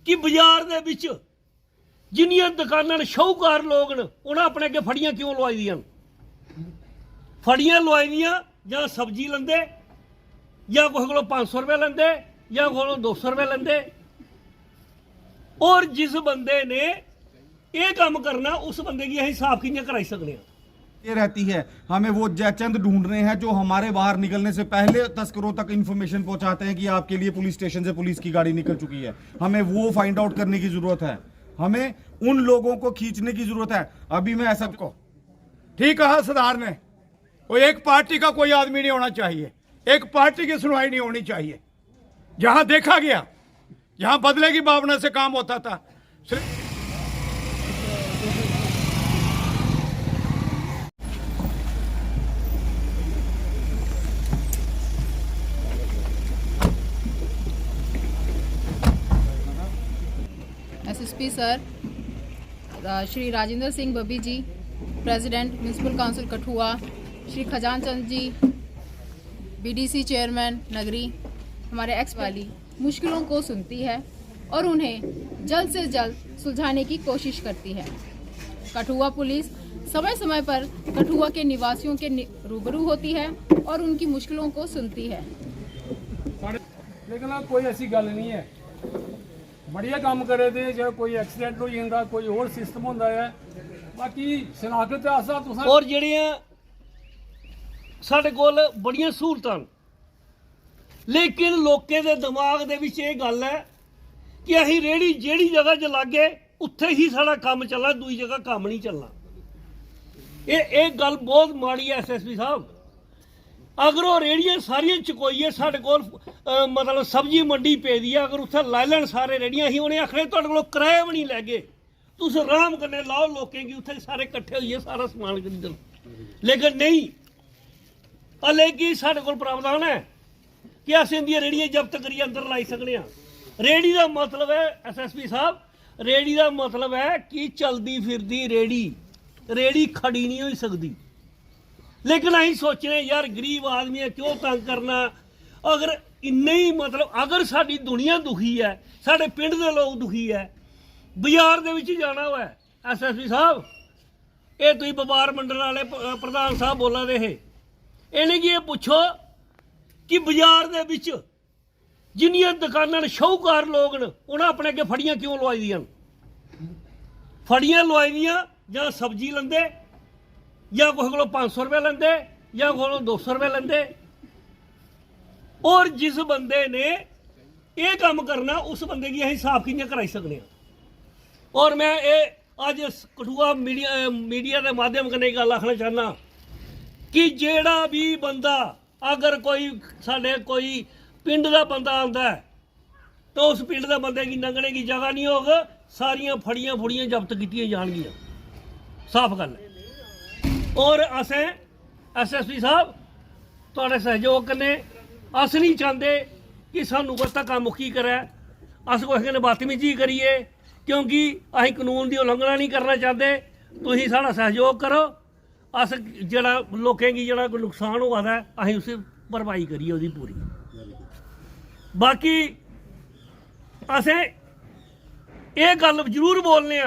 कि बाजार दे विच जिन्नियां दुकानां ने शाहूकार लोग न उन्हें अपने अगे फड़ियां क्यों लवाई दियां फड़ियां लवाई दियां जां सब्जी लैंदे जां कुसै कोलों 500 रुपये लैंदे जां कुसै कोलों 200 रुपये लैंदे और जिस बंदे ने ये काम करना उस बंदे की असीं साफ कियां कराई सकने हैं। ये रहती है हमें वो जयचंद ढूंढ रहे हैं जो हमारे बाहर निकलने से पहले तस्करों तक इंफॉर्मेशन पहुंचाते हैं कि आपके लिए पुलिस स्टेशन से पुलिस की गाड़ी निकल चुकी है। हमें वो फाइंड आउट करने की जरूरत है, हमें उन लोगों को खींचने की जरूरत है। अभी मैं ऐसा को ठीक कहा सरदार ने, वो एक पार्टी का कोई आदमी नहीं होना चाहिए, एक पार्टी की सुनवाई नहीं होनी चाहिए। जहां देखा गया, जहां बदले की भावना से काम होता था, SSP sir Shri Rajendra Singh Babbi ji, president municipal council Kathua, Shri Khajan Chand ji, BDC chairman Nagri, हमारे एक्स वाली मुश्किलों को सुनती है और उन्हें जल्द से जल्द सुलझाने की कोशिश करती है। कठुआ पुलिस समय समय पर कठुआ के निवासियों के रूबरू होती है और उनकी मुश्किलों को सुनती है। लेकिन कोई ऐसी गल नहीं है, बढ़िया काम करे थे, जो कोई एक्सीडेंट हो जाता, कोई और सिस्टम होता है। बाकी शनाख्त और ਜਿਹੜੀਆਂ ਸਾਡੇ ਕੋਲ ਬੜੀਆਂ ਸਹੂਲਤਾਂ लेकिन लोगों के दिमाग दे विच ये गल है कि असीं रेहड़ी जिहड़ी जगह च लागे उत्थे ही साडा काम चलना, दूई जगह काम नहीं चलना। ये गल बहुत माड़ी है SSP साहब। अगर वो रेहड़ियां सारियां चुकोइए, साढ़े कोल मतलब सब्जी मंडी पे दी है, अगर उत्थे लाई लैन सारे रेहड़ियां ही उन्हें आखने तुहाडे कोलों किराया भी नहीं लैगे, तुस आराम कन्नै लाओ, लोकें की उत्थे सारे इकट्ठे होइए सारा समान खरीदन। लेकिन नहीं, हले कि साढ़े कोल प्रावधान है कि अस इंदियां रेहड़ियां जब्त करिए अंदर लाई सकने। रेहड़ी का मतलब है SSP साहब, रेहड़ी का मतलब है कि चलती फिरती रेहड़ी खड़ी नहीं हो सकती। लेकिन अं सोचने यार गरीब आदमी है, क्यों तंग करना। अगर इन्ने ही मतलब अगर साडी दुनिया दुखी है, साढ़े पिंड के लोग दुखी है, बाजार दे विच जाना हुआ SSP साहब, ये तुसीं व्यापार मंडल वाले प्रधान साहब बोला दे इन्हें कि ये पूछो कि बाजार दे विच जिन्नियां दुकानां ने शाहूकार लोग न उन्हें अपने अगे फड़ियां क्यों लवाई दियां फड़ियां लवाई दियां जां सब्जी लैंदे जां कुसै कोलों 500 रुपये लैंदे जां कुसै कोलों 200 रुपये लैंदे और जिस बंदे ने ये काम करना उस बंदे की असीं साफ कियां कराई सकने। और मैं ये अज कठुआ मीडिया के माध्यम कन्नै गल आखना चाहना कि जेड़ा भी बंदा अगर कोई साढ़े कोई पिंड का बंदा आता है तो उस पिंड के बंदे की लंघने की जगह नहीं होग, सारियां फड़ियां फुड़ियां जब्त कीतियां जाणगियां, साफ गल है। और असें SSP साहब तुहाडे सहयोग कन्नै अस नहीं चाहते कि सानू कोई धक्का मुक्की करे, अस कुसै कन्नै बदतमीजी करिए, क्योंकि असीं कानून की उलंघना नहीं करना चाहते। तुसीं साडा सहयोग करो, अस जड़ा लोकें की जड़ा कोई नुकसान हुआ है असीं उसी भरपाई करिए उसकी पूरी। बाकी असें ये गल जरूर बोलने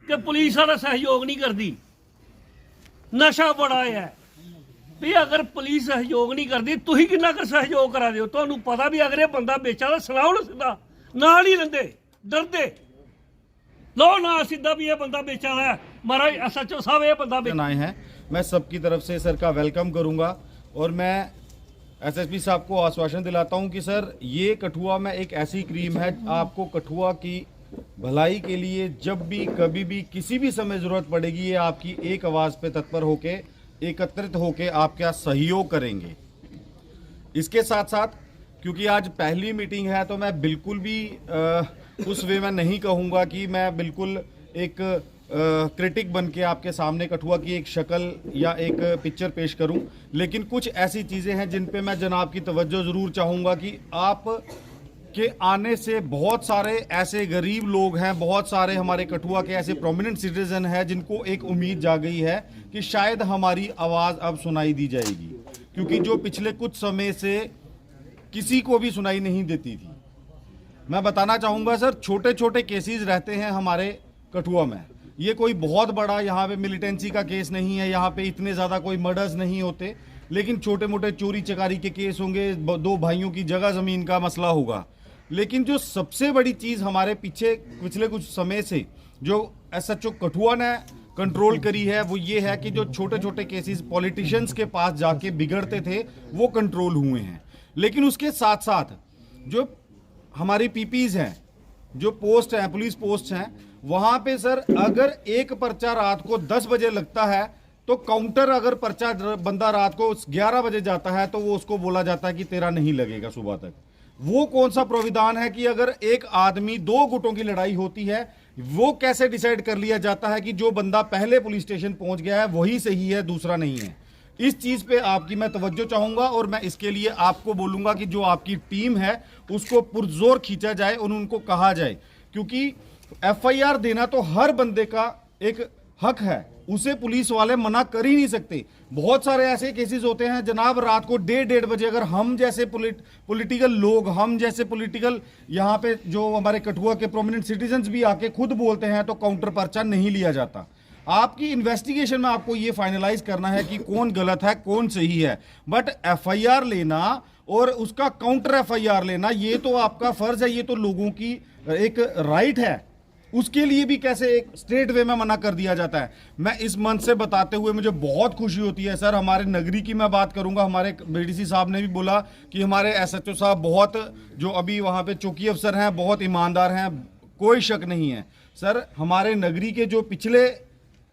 कि पुलिस साढ़ा सहयोग नहीं करती। नशा बड़ा है भी अगर पुलिस सहयोग नहीं करती तुसीं किन्ना कर सहयोग करा दिओ। तुहानूं पता भी अगर ये बंदा बेचा तो सनाओ ना, सीधा नाल ही लैंदे डरदे लो ना सीधा भी ये बंदा बेचा है। महाराज SHO साहब ये बंदा आए हैं, मैं सबकी तरफ से सर का वेलकम करूंगा और मैं SSP साहब को आश्वासन दिलाता हूं कि सर ये कठुआ में एक ऐसी क्रीम है, आपको कठुआ की भलाई के लिए जब भी कभी भी किसी भी समय ज़रूरत पड़ेगी, ये आपकी एक आवाज़ पे तत्पर होके एकत्रित होके आपका सहयोग करेंगे। इसके साथ साथ क्योंकि आज पहली मीटिंग है तो मैं बिल्कुल भी उस वे में नहीं कहूँगा कि मैं बिल्कुल एक क्रिटिक बन के आपके सामने कठुआ की एक शक्ल या एक पिक्चर पेश करूं, लेकिन कुछ ऐसी चीज़ें हैं जिन पे मैं जनाब की तवज्जो ज़रूर चाहूँगा कि आप के आने से बहुत सारे ऐसे गरीब लोग हैं, बहुत सारे हमारे कठुआ के ऐसे प्रोमिनेंट सिटीजन हैं जिनको एक उम्मीद जाग गई है कि शायद हमारी आवाज़ अब सुनाई दी जाएगी, क्योंकि जो पिछले कुछ समय से किसी को भी सुनाई नहीं देती थी। मैं बताना चाहूँगा सर, छोटे छोटे केसेस रहते हैं हमारे कठुआ में। ये कोई बहुत बड़ा यहाँ पे मिलिटेंसी का केस नहीं है, यहाँ पे इतने ज़्यादा कोई मर्डर्स नहीं होते, लेकिन छोटे मोटे चोरी चकारी के केस होंगे, दो भाइयों की जगह ज़मीन का मसला होगा। लेकिन जो सबसे बड़ी चीज़ हमारे पिछले कुछ समय से जो SHO कठुआ ने कंट्रोल करी है, वो ये है कि जो छोटे छोटे केसेस पॉलिटिशियंस के पास जाके बिगड़ते थे वो कंट्रोल हुए हैं। लेकिन उसके साथ साथ जो हमारी पीपीज हैं, जो पोस्ट हैं, पुलिस पोस्ट हैं, वहाँ पे सर अगर एक पर्चा रात को 10 बजे लगता है तो काउंटर अगर पर्चा बंदा रात को 11 बजे जाता है तो वो उसको बोला जाता है कि तेरा नहीं लगेगा सुबह तक। वो कौन सा प्रोविधान है कि अगर एक आदमी 2 गुटों की लड़ाई होती है, वो कैसे डिसाइड कर लिया जाता है कि जो बंदा पहले पुलिस स्टेशन पहुंच गया है वही सही है, दूसरा नहीं है। इस चीज पे आपकी मैं तवज्जो चाहूंगा और मैं इसके लिए आपको बोलूंगा कि जो आपकी टीम है उसको पुरजोर खींचा जाए और उनको कहा जाए, क्योंकि FIR देना तो हर बंदे का एक हक है, उसे पुलिस वाले मना कर ही नहीं सकते। बहुत सारे ऐसे केसेस होते हैं जनाब, रात को 1:30 बजे अगर हम जैसे पॉलिटिकल लोग, हम जैसे पॉलिटिकल यहाँ पे जो हमारे कठुआ के प्रोमिनेंट सिटीजन्स भी आके खुद बोलते हैं तो काउंटर पर्चा नहीं लिया जाता। आपकी इन्वेस्टिगेशन में आपको ये फाइनलाइज करना है कि कौन गलत है कौन सही है, बट FIR लेना और उसका काउंटर FIR लेना ये तो आपका फर्ज है, ये तो लोगों की एक राइट है। उसके लिए भी कैसे एक स्ट्रेट वे में मना कर दिया जाता है। मैं इस मन से बताते हुए मुझे बहुत खुशी होती है सर, हमारे नगरी की मैं बात करूंगा, हमारे BDC साहब ने भी बोला कि हमारे SHO साहब बहुत, जो अभी वहाँ पे चौकी अफसर हैं, बहुत ईमानदार हैं, कोई शक नहीं है सर। हमारे नगरी के जो पिछले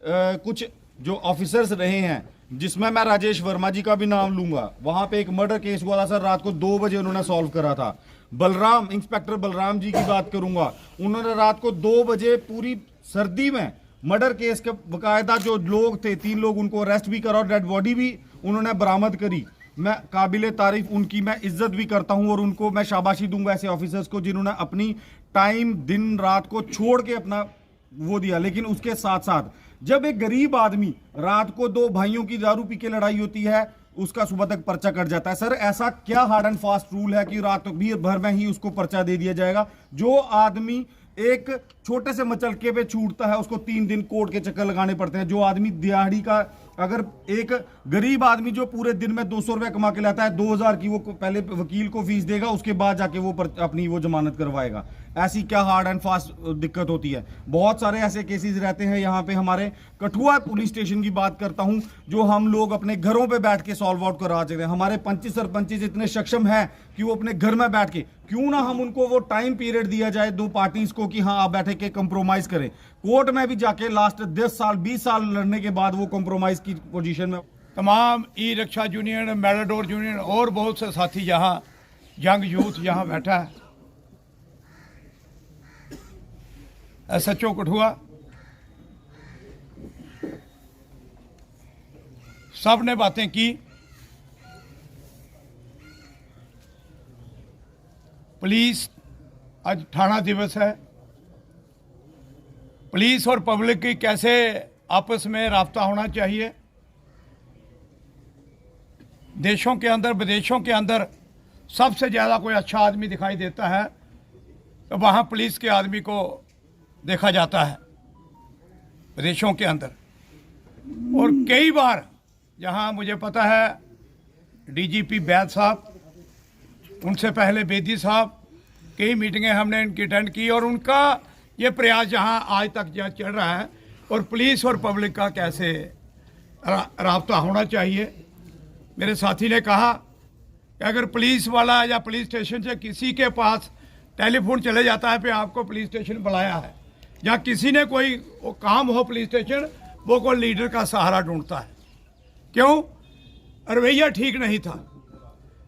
कुछ जो ऑफिसर्स रहे हैं, जिसमें मैं राजेश वर्मा जी का भी नाम लूंगा, वहाँ पे एक मर्डर केस हुआ था सर, रात को 2 बजे उन्होंने सॉल्व करा था। बलराम, इंस्पेक्टर बलराम जी की बात करूंगा, उन्होंने रात को 2 बजे पूरी सर्दी में मर्डर केस के बकायदा जो लोग थे, 3 लोग, उनको अरेस्ट भी करा और डेड बॉडी भी उन्होंने बरामद करी। मैं काबिले तारीफ, उनकी मैं इज्जत भी करता हूं और उनको मैं शाबाशी दूंगा ऐसे ऑफिसर्स को जिन्होंने अपनी टाइम दिन रात को छोड़ के अपना वो दिया। लेकिन उसके साथ साथ जब एक गरीब आदमी रात को 2 भाइयों की दारू पी के लड़ाई होती है, उसका सुबह तक पर्चा कट जाता है। सर ऐसा क्या हार्ड एंड फास्ट रूल है कि रात भर में ही उसको पर्चा दे दिया जाएगा? जो आदमी एक छोटे से मचलके पे छूटता है उसको 3 दिन कोर्ट के चक्कर लगाने पड़ते हैं। जो आदमी दिहाड़ी का, अगर एक गरीब आदमी जो पूरे दिन में 200 रुपए कमा के लाता है, 2000 की वो पहले वकील को फीस देगा, उसके बाद जाके वो अपनी वो जमानत करवाएगा। ऐसी क्या हार्ड एंड फास्ट दिक्कत होती है? बहुत सारे ऐसे केसेस रहते हैं यहाँ पे। हमारे कठुआ पुलिस स्टेशन की बात करता हूँ, जो हम लोग अपने घरों पे बैठ के सॉल्व आउट करा सकते हैं। हमारे पंच सरपंच इतने सक्षम हैं कि वो अपने घर में बैठ के, क्यों ना हम उनको वो टाइम पीरियड दिया जाए 2 पार्टीज को कि हाँ आप बैठे के कंप्रोमाइज करें। कोर्ट में भी जाके लास्ट 10 साल 20 साल लड़ने के बाद वो कंप्रोमाइज की पोजीशन में। तमाम ई-रिक्शा यूनियन, मैराडोर यूनियन और बहुत से साथी यहाँ, यंग यूथ यहाँ बैठा है। SHO कठुआ सब ने बातें की। पुलिस, आज थाना दिवस है, पुलिस और पब्लिक की कैसे आपस में राब्ता होना चाहिए। देशों के अंदर, विदेशों के अंदर सबसे ज़्यादा कोई अच्छा आदमी दिखाई देता है तो वहाँ पुलिस के आदमी को देखा जाता है विदेशों के अंदर। और कई बार जहाँ मुझे पता है DGP बैद साहब, उनसे पहले बेदी साहब, कई मीटिंगें हमने इनकी अटेंड की और उनका ये प्रयास जहाँ आज तक जहाँ चल रहा है और पुलिस और पब्लिक का कैसे राब्ता होना चाहिए। मेरे साथी ने कहा कि अगर पुलिस वाला या पुलिस स्टेशन से किसी के पास टेलीफोन चले जाता है कि आपको पुलिस स्टेशन बुलाया है, या किसी ने कोई काम हो पुलिस स्टेशन, वो कोई लीडर का सहारा ढूंढता है। क्यों? रवैया ठीक नहीं था।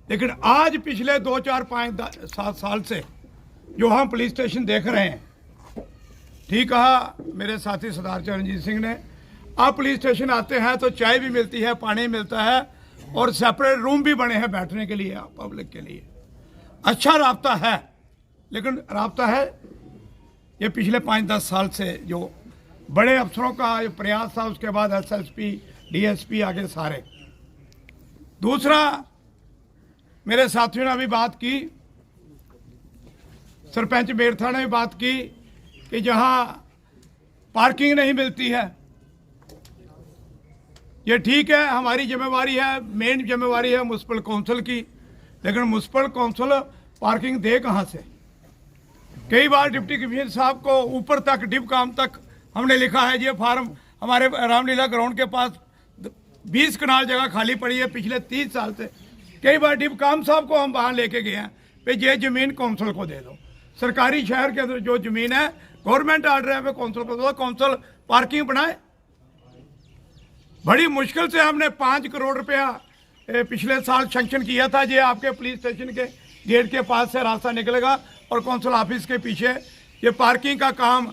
लेकिन आज पिछले 2, 4, 5, 7 साल से जो हम पुलिस स्टेशन देख रहे हैं, ठीक कहा मेरे साथी सरदार चरणजीत सिंह ने, आप पुलिस स्टेशन आते हैं तो चाय भी मिलती है, पानी मिलता है और सेपरेट रूम भी बने हैं बैठने के लिए, पब्लिक के लिए। अच्छा राब्ता है, लेकिन राब्ता है ये पिछले 5-10 साल से जो बड़े अफसरों का जो प्रयास था, उसके बाद SSP, DSP आगे सारे। दूसरा, मेरे साथियों ने अभी बात की, सरपंच मेरथा ने बात की कि जहां पार्किंग नहीं मिलती है, ये ठीक है, हमारी जिम्मेवारी है, मेन जिम्मेवारी है म्यूनसिपल काउंसिल की, लेकिन म्यूनसिपल काउंसिल पार्किंग दे कहां से? कई बार डिप्टी कमिश्नर साहब को ऊपर तक डिपकाम तक हमने लिखा है, ये फार्म हमारे रामलीला ग्राउंड के पास 20 कनाल जगह खाली पड़ी है पिछले 30 साल से। कई बार डिपकाम साहब को हम वहां लेके गए हैं कि ये जमीन काउंसिल को दे दो। सरकारी शहर के अंदर जो जमीन है गवर्नमेंट ऑर्डर है काउंसिल को दो, काउंसिल पार्किंग बनाए। बड़ी मुश्किल से हमने 5 करोड़ रुपया पिछले साल सैंक्शन किया था। ये आपके पुलिस स्टेशन के गेट के पास से रास्ता निकलेगा और काउंसिल ऑफिस के पीछे ये पार्किंग का काम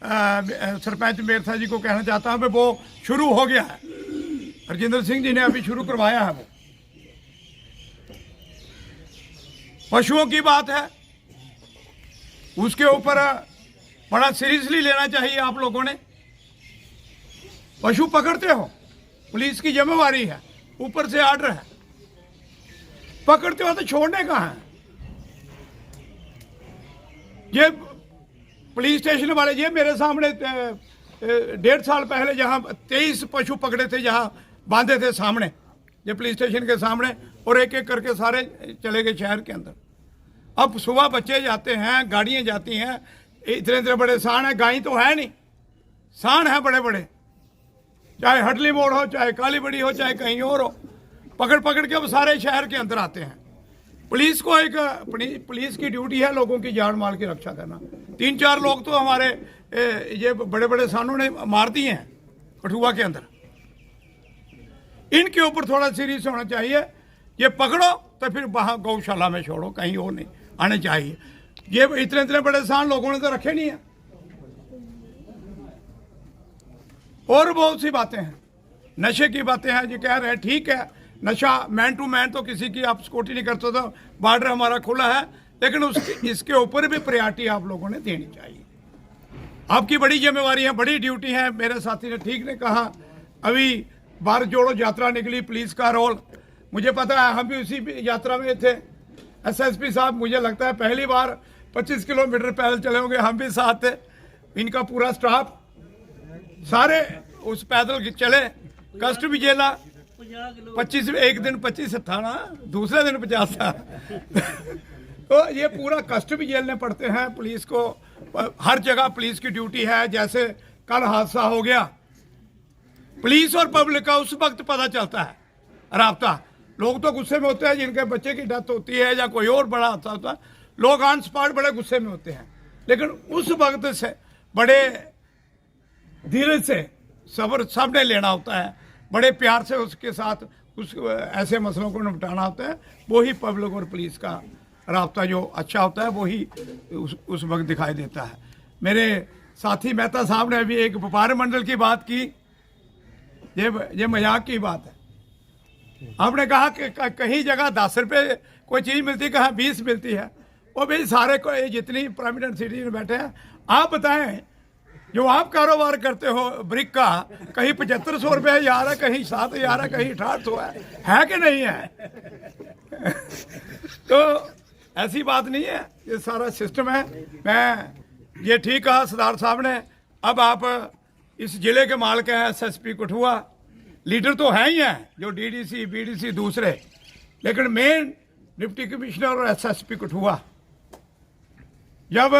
सरपंच मेरथा जी को कहना चाहता हूँ वो शुरू हो गया है। हरजिंदर सिंह जी ने अभी शुरू करवाया है। वो पशुओं की बात है, उसके ऊपर बड़ा सीरियसली लेना चाहिए आप लोगों ने। पशु पकड़ते हो, पुलिस की जिम्मेवारी है, ऊपर से आर्डर है, पकड़ते हो तो छोड़ने कहाँ है? ये पुलिस स्टेशन वाले, ये मेरे सामने 1.5 साल पहले जहाँ 23 पशु पकड़े थे, जहाँ बांधे थे सामने, ये पुलिस स्टेशन के सामने, और एक एक करके सारे चले गए शहर के अंदर। अब सुबह बच्चे जाते हैं, गाड़ियाँ जाती हैं, इतने इतने बड़े सांड हैं, गाय तो है नहीं, सांड हैं बड़े बड़े, चाहे हडली मोड़ हो, चाहे काली बड़ी हो, चाहे कहीं और हो, पकड़ पकड़ के अब सारे शहर के अंदर आते हैं। पुलिस को पुलिस की ड्यूटी है लोगों की जान माल की रक्षा करना। 3-4 लोग तो हमारे ये बड़े बड़े सांडों ने मार दिए हैं कठुआ के अंदर। इनके ऊपर थोड़ा सीरियस होना चाहिए। ये पकड़ो तो फिर वहां गौशाला में छोड़ो, कहीं और नहीं आने चाहिए। ये इतने इतने बड़े सांड लोगों ने तो रखे नहीं है। और बहुत सी बातें हैं, नशे की बातें हैं। जो कह रहे हैं ठीक है, नशा मैन टू मैन तो किसी की आप सिक्योरिटी नहीं करते, तो बॉर्डर हमारा खुला है, लेकिन इसके ऊपर भी प्रायोरिटी आप लोगों ने देनी चाहिए। आपकी बड़ी जिम्मेवारी है, बड़ी ड्यूटी है। मेरे साथी ने ठीक ने कहा, अभी भारत जोड़ो यात्रा निकली, पुलिस का रोल, मुझे पता है, हम भी उसी यात्रा में थे। एसएसपी साहब मुझे लगता है पहली बार 25 किलोमीटर पैदल चले होंगे, हम भी साथ थे, इनका पूरा स्टाफ, सारे उस पैदल चले, कष्ट भी झेला। 25 एक दिन 25 था ना, दूसरे दिन 50 था। तो ये पूरा कष्ट भी झेलने पड़ते हैं पुलिस को। हर जगह पुलिस की ड्यूटी है। जैसे कल हादसा हो गया, पुलिस और पब्लिक का उस वक्त पता चलता है राब्ता। लोग तो गुस्से में होते हैं, जिनके बच्चे की डेथ होती है या कोई और बड़ा हादसा होता है, लोग ऑन स्पॉट बड़े गुस्से में होते हैं, लेकिन उस वक्त से बड़े धीरे से सब्र सबने लेना होता है, बड़े प्यार से उसके साथ उस ऐसे मसलों को निपटाना होता है। वही पब्लिक और पुलिस का राब्ता जो अच्छा होता है, वही उस वक्त दिखाई देता है। मेरे साथी मेहता साहब ने अभी एक व्यापार मंडल की बात की, ये मजाक की बात है। आपने कहा कि कहीं जगह 10 रुपये कोई चीज़ मिलती, कहाँ 20 मिलती है। वो भाई सारे को जितनी प्रोमिनेंट सिटीजन बैठे हैं, आप बताएं, जो आप कारोबार करते हो ब्रिक का, कहीं 7500 रुपये जा रहा है, कहीं 7000 है, कहीं 6800 है कि नहीं है? तो ऐसी बात नहीं है, ये सारा सिस्टम है। मैं ये ठीक कहा सरदार साहब ने। अब आप इस जिले के मालिक हैं एसएसपी कठुआ, लीडर तो हैं ही हैं, जो डीडीसी बीडीसी दूसरे, लेकिन मेन डिप्टी कमिश्नर और एसएसपी कठुआ। जब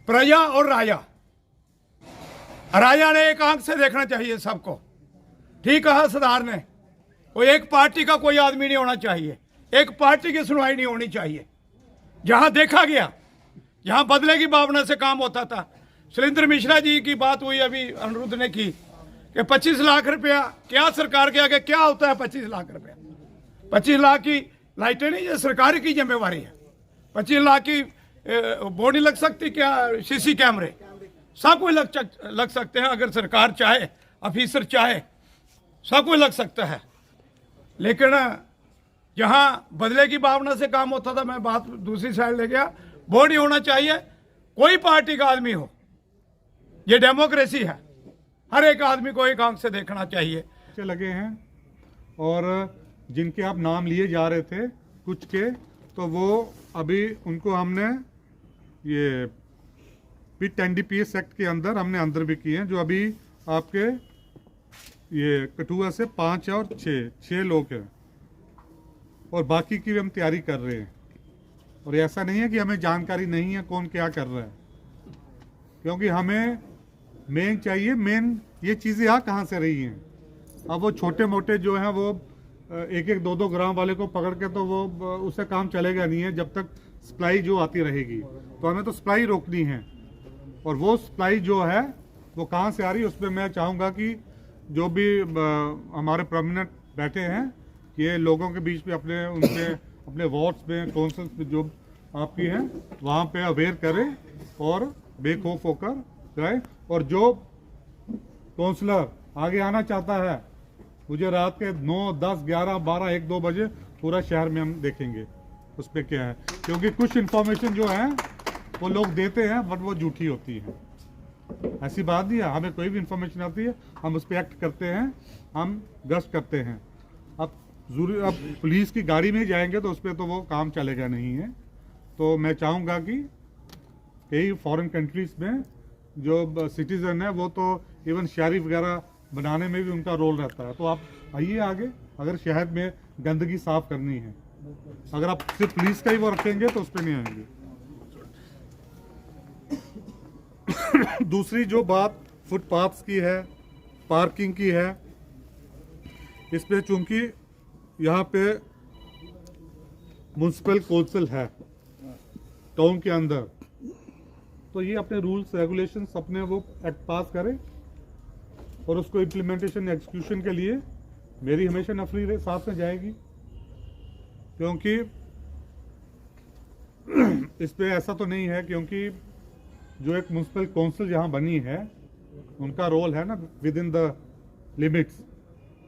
प्रजा और राजा, राजा ने एक आंख से देखना चाहिए सबको। ठीक कहा सरदार ने, कोई एक पार्टी का कोई आदमी नहीं होना चाहिए, एक पार्टी की सुनवाई नहीं होनी चाहिए। जहां देखा गया, जहां बदले की भावना से काम होता था। सुरेंद्र मिश्रा जी की बात हुई अभी अनिरुद्ध ने की कि 25 लाख रुपया क्या सरकार के आगे क्या होता है? 25 लाख रुपया, 25 लाख की लाइटें नहीं, ये सरकार की जिम्मेवारी है। 25 लाख की बोर्ड नहीं लग सकती क्या? सीसी कैमरे सब कोई लग सकते हैं, अगर सरकार चाहे, ऑफिसर चाहे, सब कोई लग सकता है। लेकिन जहां बदले की भावना से काम होता था, मैं बात दूसरी साइड ले गया, बोर्ड नहीं होना चाहिए, कोई पार्टी का आदमी हो, ये डेमोक्रेसी है, हर एक आदमी को एक आंख से देखना चाहिए। लगे हैं और जिनके आप नाम लिए जा रहे थे कुछ के, तो वो अभी उनको हमने ये PIT-NDPS एक्ट के अंदर हमने अंदर भी किए हैं, जो अभी आपके ये कठुआ से 5 और 6 लोग हैं, और बाकी की भी हम तैयारी कर रहे हैं। और ऐसा नहीं है कि हमें जानकारी नहीं है कौन क्या कर रहा है, क्योंकि हमें मेन चाहिए, मेन ये चीज़ें आ कहाँ से रही हैं। अब वो छोटे मोटे जो हैं वो 1-1, 2-2 ग्राम वाले को पकड़ के तो वो उससे काम चलेगा नहीं है जब तक सप्लाई जो आती रहेगी। तो हमें तो सप्लाई रोकनी है, और वो सप्लाई जो है वो कहाँ से आ रही है, उसमें मैं चाहूँगा कि जो भी हमारे प्रोमिनेंट बैठे हैं ये लोगों के बीच में अपने वार्ड्स में, काउंसिल्स में जो आपकी हैं वहाँ पे अवेयर करें और बेखौफ होकर जाए। और जो काउंसलर आगे आना चाहता है, मुझे रात के 9, 10, 11, 12, 1, 2 बजे पूरा शहर में हम देखेंगे उस पर क्या है, क्योंकि कुछ इन्फॉर्मेशन जो है वो लोग देते हैं बट वो झूठी होती है। ऐसी बात नहीं है, हमें कोई भी इंफॉर्मेशन आती है हम उस पर एक्ट करते हैं, हम गश्त करते हैं। अब पुलिस की गाड़ी में जाएंगे तो उस पर तो वो काम चलेगा नहीं है। तो मैं चाहूँगा कि कई फॉरेन कंट्रीज़ में जो सिटीज़न है वो तो इवन शहरी वगैरह बनाने में भी उनका रोल रहता है। तो आप आइए आगे, अगर शहर में गंदगी साफ करनी है, अगर आप सिर्फ पुलिस का ही वो रखेंगे तो उस पर नहीं आएंगे। दूसरी जो बात फुटपाथ्स की है, पार्किंग की है, इस पे चूंकि यहाँ पे म्युनिसिपल काउंसिल है टाउन के अंदर, तो ये अपने रूल्स रेगुलेशंस अपने वो एक्ट पास करें, और उसको इम्प्लीमेंटेशन एग्जीक्यूशन के लिए मेरी हमेशा नफरी साथ में जाएगी। क्योंकि इस पे ऐसा तो नहीं है, क्योंकि जो एक म्युनिसिपल काउंसिल जहाँ बनी है उनका रोल है ना विद इन द लिमिट्स।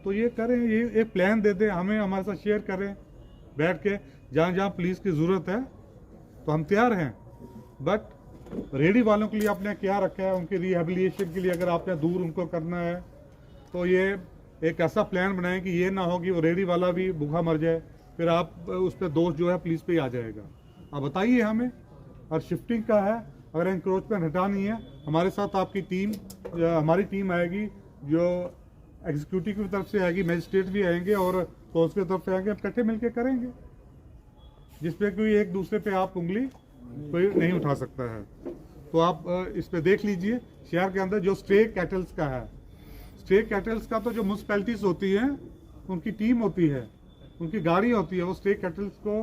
तो ये करें, ये एक प्लान दे दें हमें, हमारे साथ शेयर करें बैठ के, जहाँ जहाँ पुलिस की ज़रूरत है तो हम तैयार हैं। बट रेडी वालों के लिए आपने क्या रखा है, उनके रिहेबिलिटेशन के लिए अगर आपने दूर उनको करना है तो ये एक ऐसा प्लान बनाएं कि ये ना हो कि वो रेडी वाला भी भूखा मर जाए, फिर आप उस पर दोष जो है पुलिस पे ही आ जाएगा। आप बताइए हमें। और शिफ्टिंग का है, अगर इंक्रोचमेंट हटानी है, हमारे साथ आपकी टीम, हमारी टीम आएगी, जो एग्जीक्यूटिव की तरफ से आएगी, मजिस्ट्रेट भी आएंगे और काउंसिल की तरफ से आएंगे, हम इकट्ठे मिलकर करेंगे, जिसपे कोई एक दूसरे पे आप उंगली कोई नहीं उठा सकता है। तो आप इस पे देख लीजिए, शहर के अंदर जो स्ट्रे कैटल्स का है, स्ट्रे कैटल्स का तो जो म्यूनसिपैलिटीज होती हैं उनकी टीम होती है, उनकी गाड़ी होती है, वो स्ट्रे कैटल्स को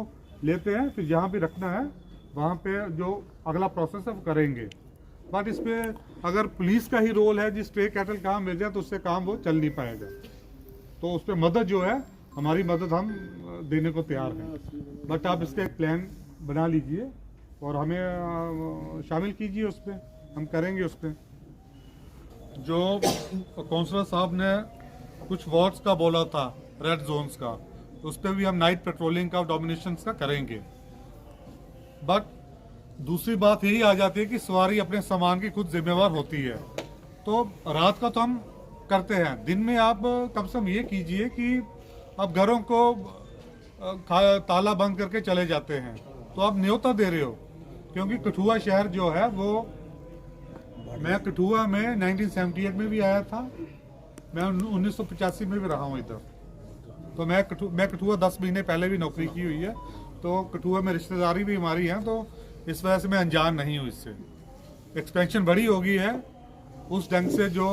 लेते हैं, फिर जहाँ भी रखना है वहाँ पे जो अगला प्रोसेस है वो करेंगे। बट इस पे अगर पुलिस का ही रोल है, जिस स्ट्रे कैटल कहाँ मिल जाए तो उससे काम वो चल नहीं पाएगा। तो उस पर मदद जो है, हमारी मदद हम देने को तैयार हैं। बट आप इसका एक प्लान बना लीजिए और हमें शामिल कीजिए उस पर, हम करेंगे उस पर। जो काउंसलर साहब ने कुछ वार्ड्स का बोला था, रेड जोन्स का, उस पर भी हम नाइट पेट्रोलिंग का, डोमिनेशंस का करेंगे। बट दूसरी बात यही आ जाती है कि सवारी अपने सामान की खुद जिम्मेवार होती है। तो रात का तो हम करते हैं, दिन में आप कम से कम ये कीजिए कि आप घरों को ताला बंद करके चले जाते हैं, तो आप न्योता दे रहे हो। क्योंकि कठुआ शहर जो है वो, मैं कठुआ में 1978 में भी आया था, मैं 1985 में भी रहा हूँ इधर। तो मैं कठुआ 10 महीने पहले भी नौकरी की हुई है, तो कठुआ में रिश्तेदारी भी हमारी है, तो इस वजह से मैं अनजान नहीं हूँ इससे। एक्सपेंशन बड़ी हो गई है उस ढंग से जो